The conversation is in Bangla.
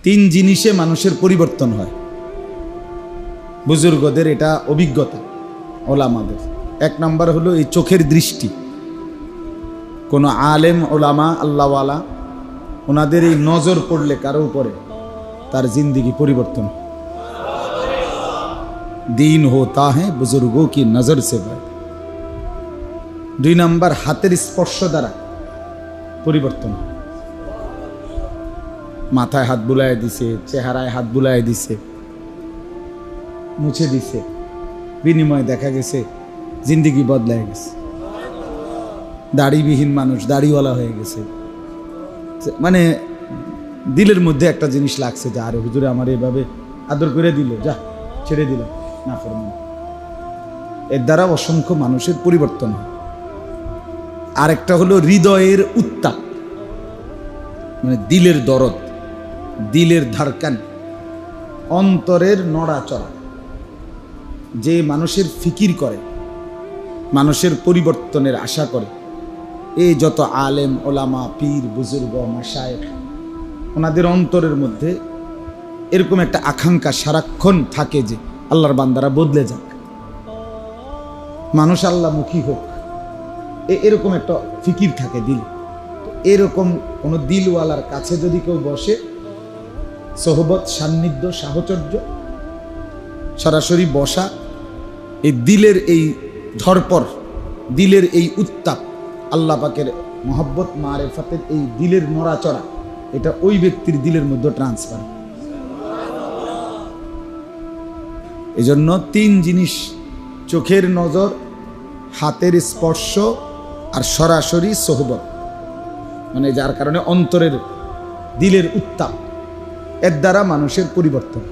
তিন জিনিসে মানুষের পরিবর্তন হয়। বুজুর্গদের এটা অভিজ্ঞতা, ওলামাদের। এক নাম্বার হলো এই চোখের দৃষ্টি। কোনো আলেম ওলামা আল্লাহওয়ালা ওনাদের এই নজর পড়লে কারো উপরে তার জিন্দিগি পরিবর্তন। দিন হোতা হ্যাঁ বুজুর্গোं की नजर से बढ़। দুই নাম্বার হাতের স্পর্শ দ্বারা পরিবর্তন। মাথায় হাত বুলায় দিছে, চেহারায় হাত বুলায় দিছে, মুছে দিছে, বিনিময়ে দেখা গেছে জিন্দিগি বদলায় গেছে। দাড়িবিহীন মানুষ দাড়িওয়ালা হয়ে গেছে। মানে দিলের মধ্যে একটা জিনিস লাগছে যে আরে হুজুরে আমার এভাবে আদর করে দিল, যা ছেড়ে দিলাম না ফরমান। এর দ্বারা অসংখ্য মানুষের পরিবর্তন হয়। আরেকটা হলো হৃদয়ের উত্তাপ, মানে দিলের দরদ, দিলের ধারকান, অন্তরের নড়াচড়া। যে মানুষের ফিকির করে, মানুষের পরিবর্তনের আশা করে, এই যত আলেম ওলামা পীর বুজুর্গ মাশায়েখ, ওনাদের অন্তরের মধ্যে এরকম একটা আকাঙ্ক্ষা সারাক্ষণ থাকে যে আল্লাহর বান্দারা বদলে যাক, মানুষ আল্লাহমুখী হোক, এরকম একটা ফিকির থাকে দিলে। এরকম কোনো দিলওয়ালার কাছে যদি কেউ বসে, সোহবত, সান্নিধ্য, সাহচর্য, সরাসরি বসা, এই দিলের এই ধরপর, দিলের এই উত্তাপ, আল্লাহ পাকের মহব্বত মারেফাতের এই দিলের নড়াচড়া, এটা ওই ব্যক্তির দিলের মধ্যে ট্রান্সফার। এজন্য তিন জিনিস, চোখের নজর, হাতের স্পর্শ আর সরাসরি সোহবত, মানে যার কারণে অন্তরের দিলের উত্তাপ, এর দ্বারা মানুষের পরিবর্তন।